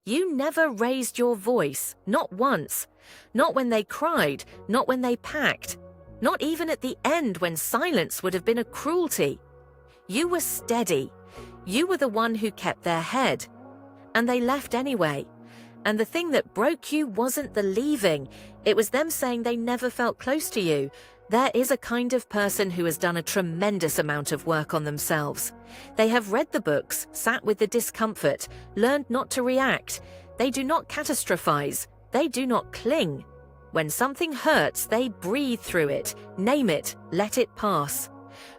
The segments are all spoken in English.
You never raised your voice, not once. Not when they cried, not when they packed. Not even at the end when silence would have been a cruelty. You were steady. You were the one who kept their head. And they left anyway. And the thing that broke you wasn't the leaving. It was them saying they never felt close to you. There is a kind of person who has done a tremendous amount of work on themselves. They have read the books, sat with the discomfort, learned not to react. They do not catastrophize. They do not cling. When something hurts, they breathe through it, name it, let it pass.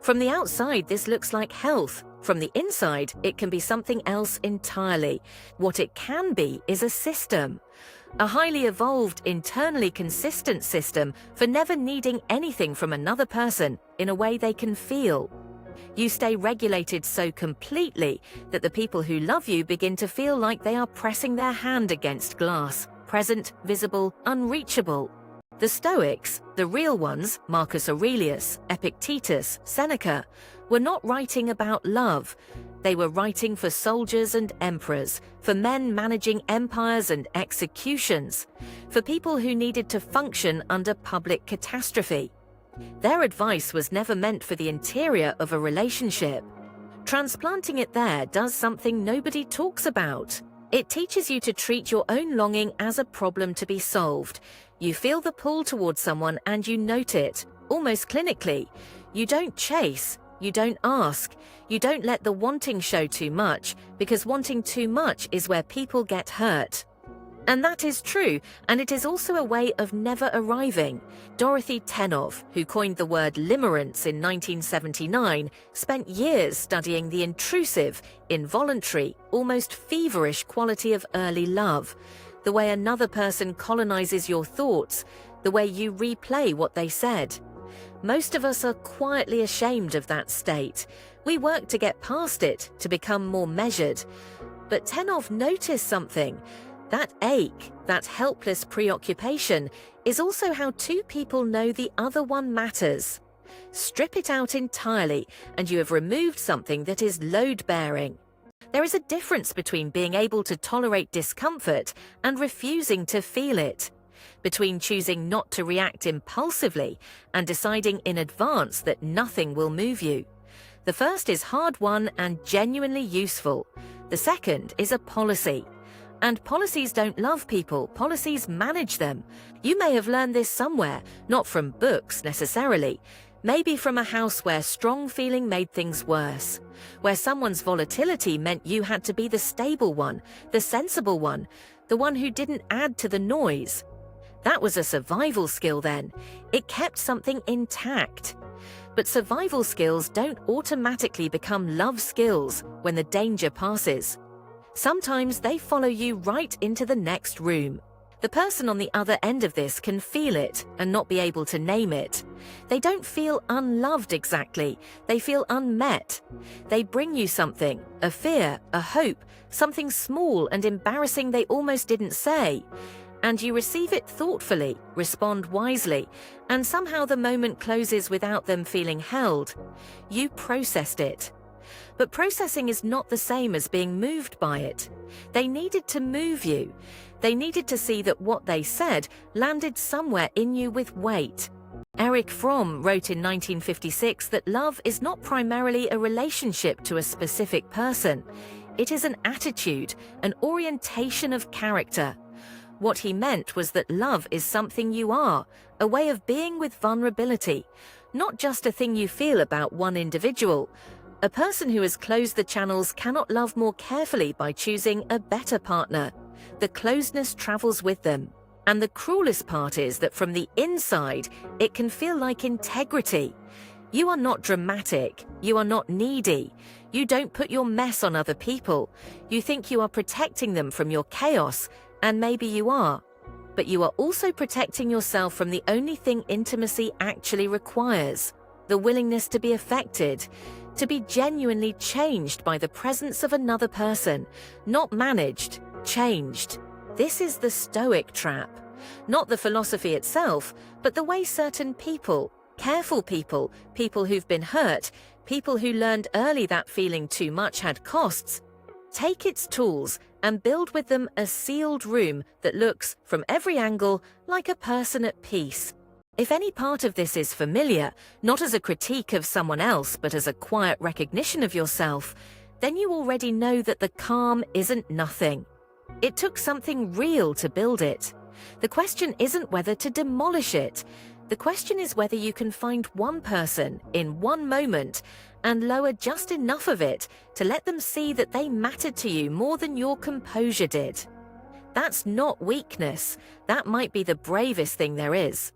From the outside, this looks like health. From the inside, it can be something else entirely. What it can be is a system. A highly evolved, internally consistent system for never needing anything from another person in a way they can feel. You stay regulated so completely that the people who love you begin to feel like they are pressing their hand against glass, present, visible, unreachable. The Stoics, the real ones, Marcus Aurelius, Epictetus, Seneca, were not writing about love. They were writing for soldiers and emperors, for men managing empires and executions, for people who needed to function under public catastrophe. Their advice was never meant for the interior of a relationship. Transplanting it there does something nobody talks about. It teaches you to treat your own longing as a problem to be solved. You feel the pull towards someone and you note it, almost clinically. You don't chase, you don't ask, you don't let the wanting show too much, because wanting too much is where people get hurt. And that is true, and it is also a way of never arriving. Dorothy Tennov, who coined the word limerence in 1979, spent years studying the intrusive, involuntary, almost feverish quality of early love. The way another person colonizes your thoughts, the way you replay what they said. Most of us are quietly ashamed of that state. We work to get past it, to become more measured. But Tennov noticed something. That ache, that helpless preoccupation, is also how two people know the other one matters. Strip it out entirely, and you have removed something that is load-bearing. There is a difference between being able to tolerate discomfort and refusing to feel it, between choosing not to react impulsively and deciding in advance that nothing will move you. The first is hard-won and genuinely useful. The second is a policy. And policies don't love people, policies manage them. You may have learned this somewhere, not from books necessarily. Maybe from a house where strong feeling made things worse, where someone's volatility meant you had to be the stable one, the sensible one, the one who didn't add to the noise. That was a survival skill then. It kept something intact. But survival skills don't automatically become love skills when the danger passes. Sometimes they follow you right into the next room. The person on the other end of this can feel it and not be able to name it. They don't feel unloved exactly, they feel unmet. They bring you something, a fear, a hope, something small and embarrassing they almost didn't say. And you receive it thoughtfully, respond wisely, and somehow the moment closes without them feeling held. You processed it. But processing is not the same as being moved by it. They needed to move you. They needed to see that what they said landed somewhere in you with weight. Erich Fromm wrote in 1956 that love is not primarily a relationship to a specific person. It is an attitude, an orientation of character. What he meant was that love is something you are, a way of being with vulnerability, not just a thing you feel about one individual. A person who has closed the channels cannot love more carefully by choosing a better partner. The closeness travels with them. And the cruelest part is that from the inside, it can feel like integrity. You are not dramatic. You are not needy. You don't put your mess on other people. You think you are protecting them from your chaos, and maybe you are. But you are also protecting yourself from the only thing intimacy actually requires, the willingness to be affected, to be genuinely changed by the presence of another person, not managed, changed. This is the Stoic trap. Not the philosophy itself, but the way certain people, careful people, people who've been hurt, people who learned early that feeling too much had costs, take its tools and build with them a sealed room that looks, from every angle, like a person at peace. If any part of this is familiar, not as a critique of someone else but as a quiet recognition of yourself, then you already know that the calm isn't nothing. It took something real to build it. The question isn't whether to demolish it. The question is whether you can find one person in one moment and lower just enough of it to let them see that they mattered to you more than your composure did. That's not weakness. That might be the bravest thing there is.